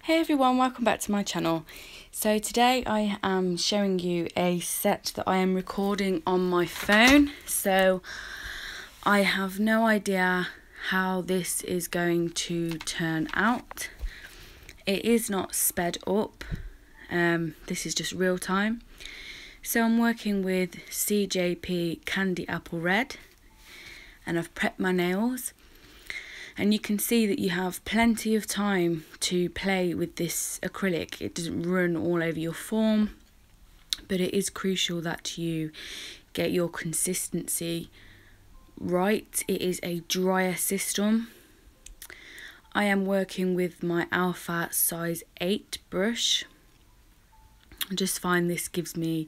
Hey everyone, welcome back to my channel. So today I am showing you a set that I am recording on my phone. So I have no idea how this is going to turn out. It is not sped up. This is just real time. So I'm working with CJP Candy Apple Red and I've prepped my nails. And you can see that you have plenty of time to play with this acrylic. It doesn't run all over your form, but it is crucial that you get your consistency right. It is a drier system. I am working with my Alpha size 8 brush. I just find this gives me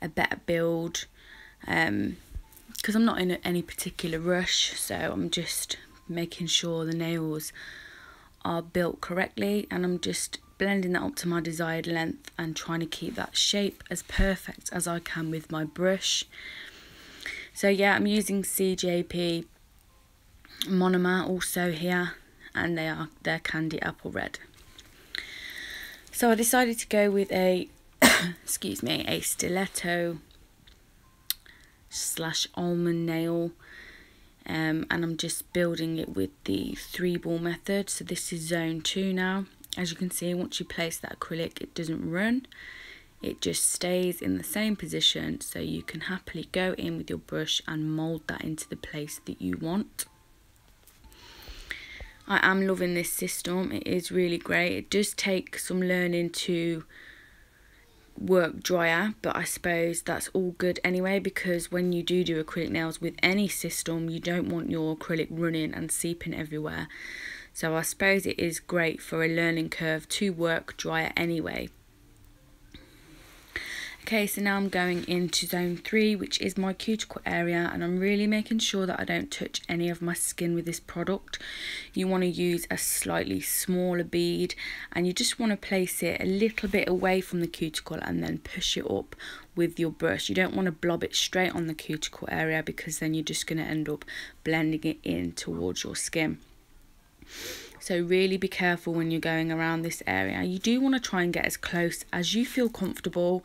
a better build because I'm not in any particular rush, so I'm just making sure the nails are built correctly, and I'm just blending that up to my desired length and trying to keep that shape as perfect as I can with my brush. So yeah, I'm using CJP monomer also here, and they're Candy Apple Red. So I decided to go with a excuse me, a stiletto / almond nail. And I'm just building it with the 3-ball method. So this is zone 2 now. As you can see, once you place that acrylic, it doesn't run, it just stays in the same position, so you can happily go in with your brush and mold that into the place that you want. I am loving this system. It is really great. It does take some learning to work drier, but I suppose that's all good anyway, because when you do acrylic nails with any system, you don't want your acrylic running and seeping everywhere. So I suppose it is great for a learning curve to work drier anyway. Okay, so now I'm going into zone 3, which is my cuticle area, and I'm really making sure that I don't touch any of my skin with this product. You want to use a slightly smaller bead, and you just want to place it a little bit away from the cuticle and then push it up with your brush. You don't want to blob it straight on the cuticle area, because then you're just going to end up blending it in towards your skin. So really be careful when you're going around this area. You do want to try and get as close as you feel comfortable.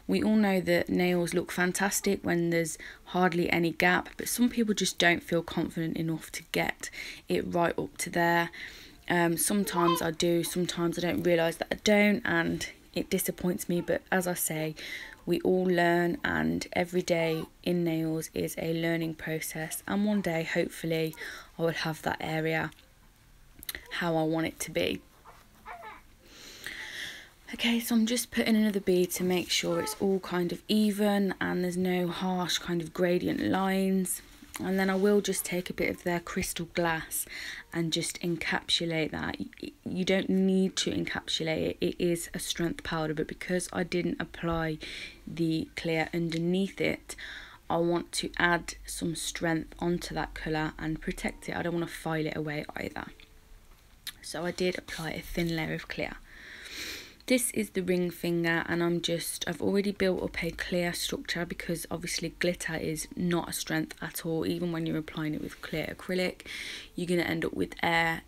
We all know that nails look fantastic when there's hardly any gap, but some people just don't feel confident enough to get it right up to there. Sometimes I do, sometimes I don't realise that I don't, and it disappoints me. But as I say, we all learn, and every day in nails is a learning process, and one day hopefully I will have that area how I want it to be. Okay, so I'm just putting another bead to make sure it's all kind of even and there's no harsh kind of gradient lines. And then I will just take a bit of their crystal glass and just encapsulate that. You don't need to encapsulate it, it is a strength powder, but because I didn't apply the clear underneath it, I want to add some strength onto that colour and protect it. I don't want to file it away either. So I did apply a thin layer of clear. This is the ring finger, and I've already built up a clear structure, because obviously glitter is not a strength at all. Even when you're applying it with clear acrylic, you're going to end up with air,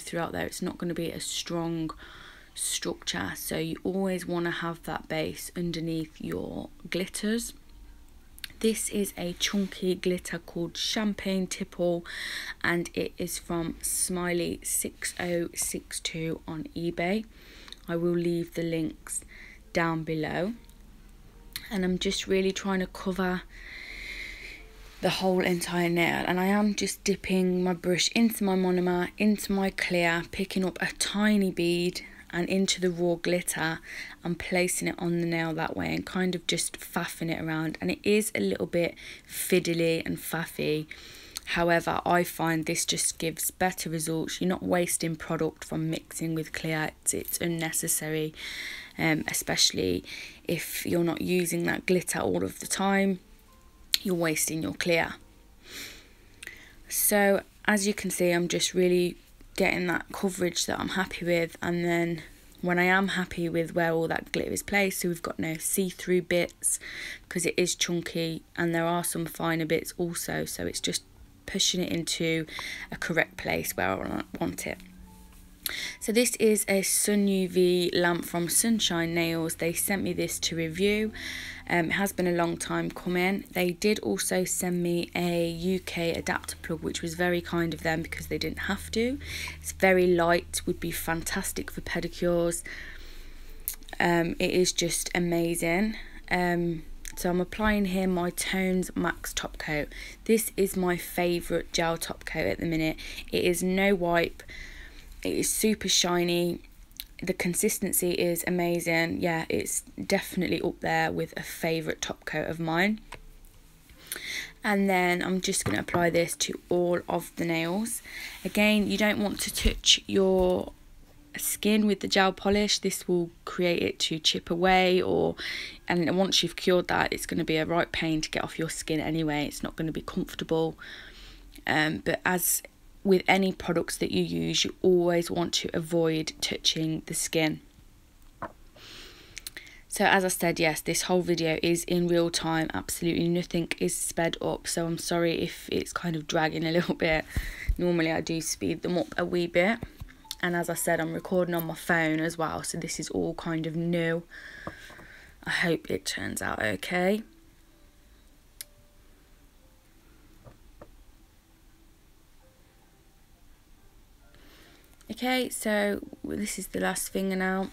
throughout there. It's not going to be a strong structure, so you always want to have that base underneath your glitters. This is a chunky glitter called Champagne Tipple, and it is from Smiley6062 on eBay. I will leave the links down below. And I'm just really trying to cover the whole entire nail, and I am just dipping my brush into my monomer, into my clear, picking up a tiny bead and into the raw glitter and placing it on the nail that way, and kind of just faffing it around. And it is a little bit fiddly and faffy, however I find this just gives better results. You're not wasting product from mixing with clear. It's unnecessary, especially if you're not using that glitter all of the time. You're wasting your clear. So as you can see, I'm just really getting that coverage that I'm happy with, and then when I am happy with where all that glitter is placed, so we've got no see-through bits because it is chunky, and there are some finer bits also, so it's just pushing it into a correct place where I want it. So this is a Sun UV lamp from Sunshine Nails. They sent me this to review. It has been a long time coming. They did also send me a UK adapter plug, which was very kind of them because they didn't have to. It's very light, would be fantastic for pedicures. It is just amazing. So I'm applying here my Tones Max top coat. This is my favourite gel top coat at the minute. It is no wipe. It is super shiny. The consistency is amazing. Yeah, it's definitely up there with a favourite top coat of mine. And then I'm just going to apply this to all of the nails. Again, you don't want to touch your skin with the gel polish. This will create it to chip away, and once you've cured that, it's going to be a right pain to get off your skin anyway. It's not going to be comfortable. But as with any products that you use, you always want to avoid touching the skin. So as I said, yes, this whole video is in real time. Absolutely nothing is sped up, so I'm sorry if it's kind of dragging a little bit. Normally I do speed them up a wee bit, and as I said, I'm recording on my phone as well, so this is all kind of new. I hope it turns out okay. Okay, so this is the last finger now,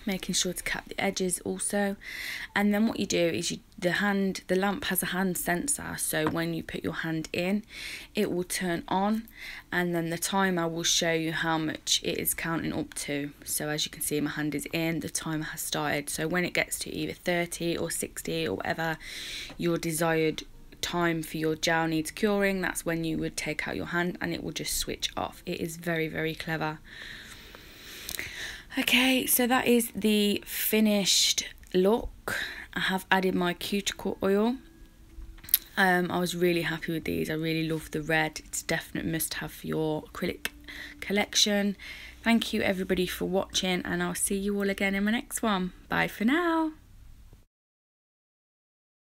making sure to cap the edges also. And then what you do is the lamp has a hand sensor, so when you put your hand in, it will turn on, and then the timer will show you how much it is counting up to. So as you can see, my hand is in, the timer has started. So when it gets to either 30 or 60 or whatever your desired time for your gel needs curing, that's when you would take out your hand and it will just switch off. It is very, very clever. Okay, so that is the finished look. I have added my cuticle oil. I was really happy with these. I really love the red. It's a definite must have for your acrylic collection. Thank you everybody for watching, and I'll see you all again in my next one. Bye for now.